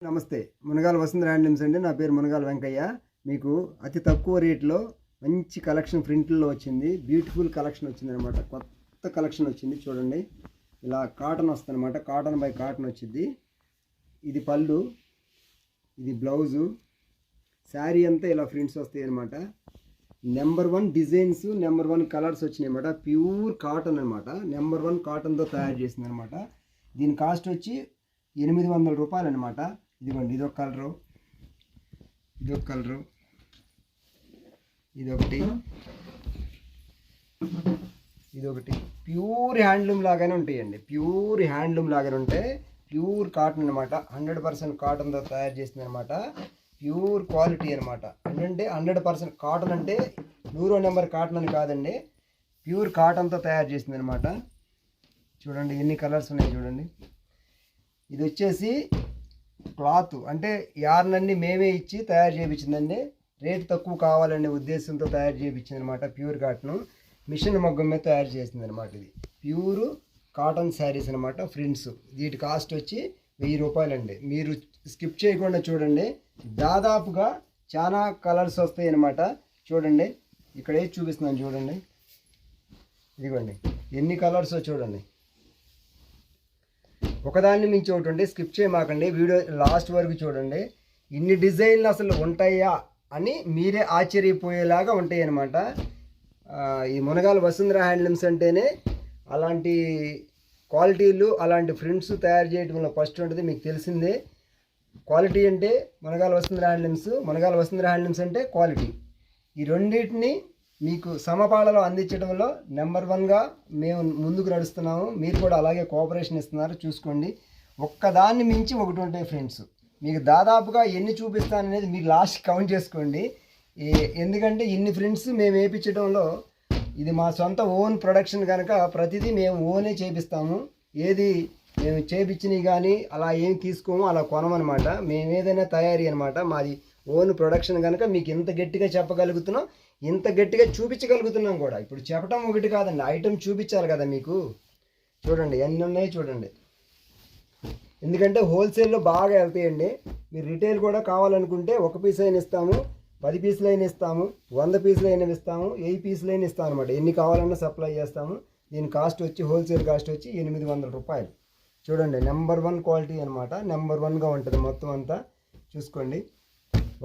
నమస్తే, మునగాల వసంత హ్యాండ్లూమ్స్ అండి. నా పేరు మునగాల వెంకయ్య. మీకు అతి తక్కువ రేట్లో మంచి కలెక్షన్ ప్రింట్లో వచ్చింది. బ్యూటిఫుల్ కలెక్షన్ వచ్చింది అనమాట. కొత్త కలెక్షన్ వచ్చింది చూడండి. ఇలా కాటన్ వస్తుంది అనమాట. కాటన్ బై కాటన్ వచ్చింది. ఇది పళ్ళు, ఇది బ్లౌజు, శారీ అంతా ఇలా ప్రింట్స్ వస్తాయి అనమాట. నెంబర్ 1 డిజైన్స్, నెంబర్ 1 కలర్స్ వచ్చినాయి అనమాట. ప్యూర్ కాటన్ అనమాట. నెంబర్ 1 కాటన్తో తయారు చేసింది అనమాట. దీని కాస్ట్ వచ్చి 800 రూపాయలు అనమాట. ఇదిగోండి, ఇదొక కలరు, ఇదొక కలరు, ఇదొకటి, ఇదొకటి. ప్యూర్ హ్యాండ్లూమ్ లాగానే ఉంటాయండి. ప్యూర్ హ్యాండ్లూమ్ లాగానే ఉంటాయి. ప్యూర్ కాటన్ అనమాట. 100% కాటన్తో తయారు చేసింది అనమాట. ప్యూర్ క్వాలిటీ అనమాట. అంటే 100% కాటన్ అంటే 100 నెంబర్ కాటన్ అని కాదండి. ప్యూర్ కాటన్తో తయారు చేసింది అనమాట. చూడండి ఎన్ని కలర్స్ ఉన్నాయి చూడండి. ఇది వచ్చేసి క్లాత్ అంటే యార్న్ అన్ని మేమే ఇచ్చి తయారు చేయించిందండి. రేట్ తక్కువ కావాలనే ఉద్దేశంతో తయారు చేయించింది అనమాట. ప్యూర్ కాటన్ మిషన్ మొగ్గం మీద తయారు చేసింది అనమాట. ఇది ప్యూర్ కాటన్ శారీస్ అనమాట. ప్రింట్స్ వీటి కాస్ట్ వచ్చి 1000 రూపాయలండి. మీరు స్కిప్ చేయకుండా చూడండి. దాదాపుగా చాలా కలర్స్ వస్తాయి అనమాట. చూడండి, ఇక్కడ ఏది చూపిస్తున్నాను చూడండి. ఇదిగోండి ఎన్ని కలర్స్ చూడండి. ఒకదాన్ని మించి ఒకటి ఉంటే స్కిప్ చేయమాకండి. వీడియో లాస్ట్ వరకు చూడండి. ఇన్ని డిజైన్లు అసలు ఉంటాయా అని మీరే ఆశ్చర్యపోయేలాగా ఉంటాయి అన్నమాట. ఈ మునగాల వసుంధర హ్యాండ్లూమ్స్ అంటేనే అలాంటి క్వాలిటీలు, అలాంటి ప్రింట్స్ తయారు చేయడంలో ఫస్ట్ ఉంటుంది. మీకు తెలిసిందే, క్వాలిటీ అంటే మునగాల వసుంధర హ్యాండ్లూమ్స్, మునగాల వసుంధర హ్యాండ్లూమ్స్ అంటే క్వాలిటీ. ఈ రెండింటిని మీకు సమపాలలో అందించడంలో నెంబర్ 1గా మేము ముందుకు నడుస్తున్నాము. మీరు కూడా అలాగే కోఆపరేషన్ ఇస్తున్నారు. చూసుకోండి, ఒక్కదాన్ని మించి ఒకటి ఉంటాయి ఫ్రెండ్స్. మీకు దాదాపుగా ఎన్ని చూపిస్తాననేది మీరు లాస్ట్ కౌంట్ చేసుకోండి. ఎందుకంటే ఇన్ని ఫ్రెండ్స్ మేము వేయించడంలో ఇది మా సొంత ఓన్ ప్రొడక్షన్ కనుక ప్రతిదీ మేము ఓనే చేపిస్తాము. ఏది మేము చేపించినవి కానీ అలా ఏం తీసుకోము, అలా కొనమనమాట. మేము ఏదైనా తయారీ అనమాట. మాది ఓన్ ప్రొడక్షన్ కనుక మీకు ఇంత గట్టిగా చెప్పగలుగుతున్నాం, ఇంత గట్టిగా చూపించగలుగుతున్నాం కూడా. ఇప్పుడు చెప్పడం ఒకటి కాదండి, ఐటమ్ చూపించాలి కదా మీకు. చూడండి ఎన్ని ఉన్నాయి చూడండి. ఎందుకంటే హోల్సేల్లో బాగా వెళ్తాయండి. మీరు రిటైల్ కూడా కావాలనుకుంటే 1 పీస్ అయినా ఇస్తాము, 10 పీసులు అయినా ఇస్తాము, 100 పీసులు అయినా ఇస్తాము, 1000 పీసులు అయినా ఇస్తాము అనమాట. ఎన్ని కావాలన్నా సప్లై చేస్తాము. దీని కాస్ట్ వచ్చి హోల్సేల్ కాస్ట్ వచ్చి 800 రూపాయలు. చూడండి, నెంబర్ 1 క్వాలిటీ అనమాట. నెంబర్ 1గా ఉంటుంది మొత్తం అంతా. చూసుకోండి,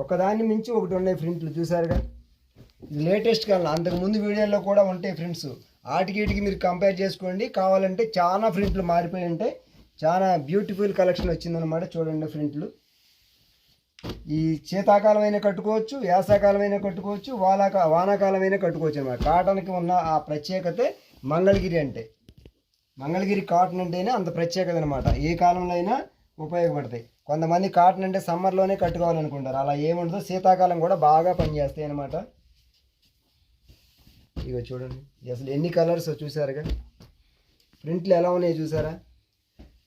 ఒకదాన్ని మించి ఒకటి ఉన్నాయి ప్రింట్లు. చూసారుగా, ఇది లేటెస్ట్ కాలం. అంతకుముందు వీడియోలో కూడా ఉంటాయి ఫ్రెండ్స్. వీటికి మీరు కంపేర్ చేసుకోండి. కావాలంటే చాలా ప్రింట్లు మారిపోయి ఉంటాయి. చాలా బ్యూటిఫుల్ కలెక్షన్ వచ్చిందనమాట. చూడండి ప్రింట్లు. ఈ శీతాకాలమైనా కట్టుకోవచ్చు, వేసాకాలమైనా కట్టుకోవచ్చు, వానాకాలమైనా కట్టుకోవచ్చు అనమాట. కాటన్కి ఉన్న ఆ ప్రత్యేకతే మంగళగిరి అంటే. మంగళగిరి కాటన్ అంటేనే అంత ప్రత్యేకత అనమాట. ఏ కాలంలో అయినా ఉపయోగపడతాయి. కొంతమంది కాటన్ అంటే సమ్మర్లోనే కట్టుకోవాలనుకుంటారు. అలా ఏముండదు, శీతాకాలం కూడా బాగా పనిచేస్తాయి అనమాట. ఇగో చూడండి, అసలు ఎన్ని కలర్స్ చూసారుగా. ప్రింట్లు ఎలా ఉన్నాయి చూసారా.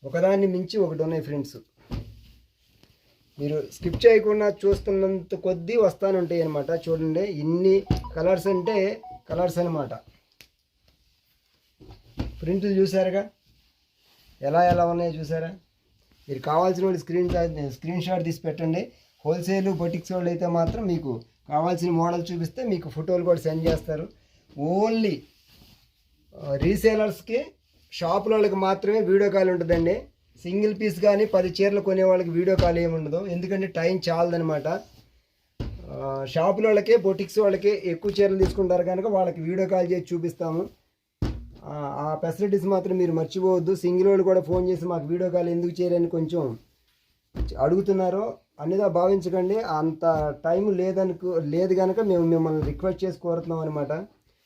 ఒకదాన్ని మించి ఒకటి ఉన్నాయి ఫ్రెండ్స్. మీరు స్కిప్ చేయకుండా చూస్తున్నంత కొద్దీ వస్తాను ఉంటాయి అనమాట. చూడండి, ఇన్ని కలర్స్ అంటే కలర్స్ అనమాట. ప్రింట్లు చూసారుగా ఎలా ఎలా ఉన్నాయో చూసారా. మీరు కావాల్సిన వాళ్ళు స్క్రీన్ షాట్ తీసి పెట్టండి. హోల్సేల్ బొటిక్స్ వాళ్ళు అయితే మాత్రం మీకు కావాల్సిన మోడల్ చూపిస్తే మీకు ఫోటోలు కూడా సెండ్ చేస్తారు. ఓన్లీ రీసేలర్స్కి, షాపుల వాళ్ళకి మాత్రమే వీడియో కాల్ ఉంటుందండి. సింగిల్ పీస్ కానీ 10 చీరలు కొనే వాళ్ళకి వీడియో కాల్ ఏమి ఉండదు. ఎందుకంటే టైం చాలదనమాట. షాపుల వాళ్ళకి, బొటిక్స్ వాళ్ళకి ఎక్కువ చీరలు తీసుకుంటారు కనుక వాళ్ళకి వీడియో కాల్ చేసి చూపిస్తాము. ఆ ఫెసిలిటీస్ మాత్రం మీరు మర్చిపోవద్దు. సింగిల్ వాళ్ళు కూడా ఫోన్ చేసి మాకు వీడియో కాల్ ఎందుకు చేయరని కొంచెం అడుగుతున్నారో అనేదా భావించకండి. అంత టైం లేదు కనుక మేము మిమ్మల్ని రిక్వెస్ట్ చేసి కోరుతున్నాం అనమాట.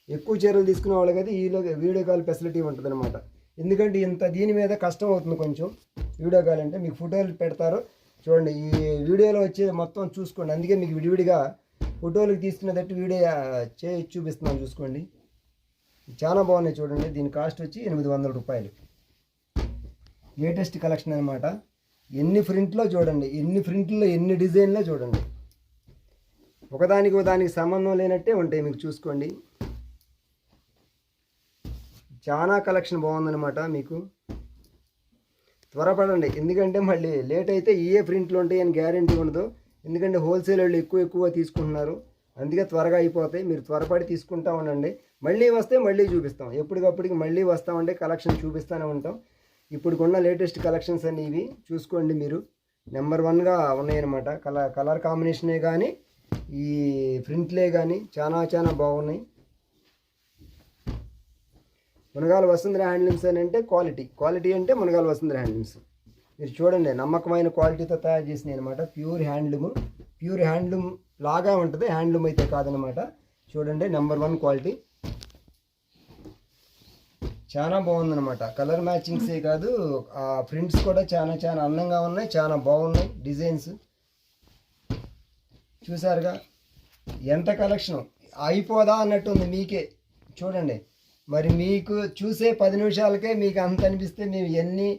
ఎక్కువ చీరలు తీసుకునే వాళ్ళకైతే వీడియో కాల్ ఫెసిలిటీ ఉంటుంది అనమాట. ఎందుకంటే ఇంత దీని మీద కష్టం అవుతుంది కొంచెం. వీడియో కాల్ అంటే మీకు ఫోటోలు పెడతారు చూడండి. ఈ వీడియోలో వచ్చేది మొత్తం చూసుకోండి. అందుకే మీకు విడివిడిగా ఫోటోలకు తీసుకునేటట్టు వీడియో చేసి చూపిస్తున్నాను. చూసుకోండి, చాలా బాగున్నాయి చూడండి. దీని కాస్ట్ వచ్చి 800 రూపాయలు. లేటెస్ట్ కలెక్షన్ అనమాట. ఎన్ని ప్రింట్లో చూడండి, ఎన్ని ప్రింట్లో ఎన్ని డిజైన్లో చూడండి. ఒకదానికి సంబంధం లేనట్టే ఉంటాయి మీకు. చూసుకోండి, చాలా కలెక్షన్ బాగుందనమాట. మీకు త్వరపడండి, ఎందుకంటే మళ్ళీ లేట్ అయితే ఏ ప్రింట్లు ఉంటాయని గ్యారంటీ ఉండదు. ఎందుకంటే హోల్సేల్ వాళ్ళు ఎక్కువ తీసుకుంటున్నారు, అందుకే త్వరగా అయిపోతాయి. మీరు త్వరపడి తీసుకుంటా ఉండండి. మళ్ళీ వస్తే మళ్ళీ చూపిస్తాం, ఎప్పటికప్పటికి మళ్ళీ వస్తామంటే కలెక్షన్ చూపిస్తూనే ఉంటాం. ఇప్పుడుకున్న లేటెస్ట్ కలెక్షన్స్ అన్ని ఇవి చూసుకోండి. మీరు నెంబర్ 1గా ఉన్నాయన్నమాట. కలర్ కాంబినేషనే కానీ ఈ ప్రింట్లే కానీ చాలా బాగున్నాయి. మునగాల వసుంధర హ్యాండ్లూమ్స్ అని అంటే క్వాలిటీ అంటే మునగాల వసుంధర హ్యాండ్లూమ్స్. మీరు చూడండి, నమ్మకమైన క్వాలిటీతో తయారు చేసినాయి అనమాట. ప్యూర్ హ్యాండ్లూమ్ లాగా ఉంటుంది, హ్యాండ్లూమ్ అయితే కాదనమాట. చూడండి, నెంబర్ 1 క్వాలిటీ, చాలా బాగుందన్నమాట. కలర్ మ్యాచింగ్సే కాదు, ఆ ప్రింట్స్ కూడా చాలా అందంగా ఉన్నాయి, చాలా బాగున్నాయి. డిజైన్స్ చూసారుగా, ఎంత కలెక్షన్ అయిపోదా అన్నట్టుంది మీకే. చూడండి, మరి మీకు చూసే 10 నిమిషాలకే మీకు అంత అనిపిస్తే మేము ఎన్ని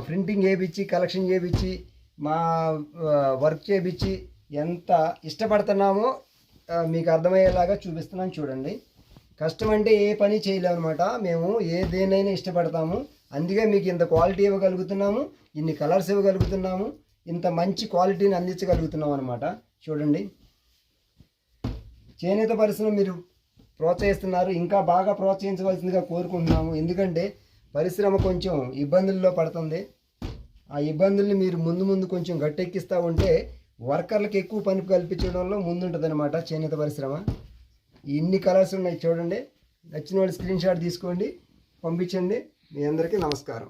ప్రింటింగ్ చేయించి కలెక్షన్ చేయించి మా వర్క్ చేయించి ఎంత ఇష్టపడుతున్నామో మీకు అర్థమయ్యేలాగా చూపిస్తున్నాను. చూడండి, కష్టం అంటే ఏ పని చేయలేమన్నమాట. మేము దేనైనా ఇష్టపడతాము, అందుకే మీకు ఇంత క్వాలిటీ ఇవ్వగలుగుతున్నాము, ఇన్ని కలర్స్ ఇవ్వగలుగుతున్నాము, ఇంత మంచి క్వాలిటీని అందించగలుగుతున్నాం అనమాట. చూడండి, చేనేత పరిశ్రమ మీరు ప్రోత్సహిస్తున్నారు, ఇంకా బాగా ప్రోత్సహించవలసిందిగా కోరుకుంటున్నాము. ఎందుకంటే పరిశ్రమ కొంచెం ఇబ్బందుల్లో పడుతుంది. ఆ ఇబ్బందుల్ని మీరు ముందు కొంచెం గట్టెక్కిస్తూ ఉంటే వర్కర్లకు ఎక్కువ పని కల్పించడంలో ముందుంటుంది అనమాట చేనేత పరిశ్రమ. ఇన్ని కలర్స్ ఉన్నాయి చూడండి. నచ్చిన వాళ్ళు స్క్రీన్ షాట్ తీసుకోండి, పంపించండి. మీ అందరికీ నమస్కారం.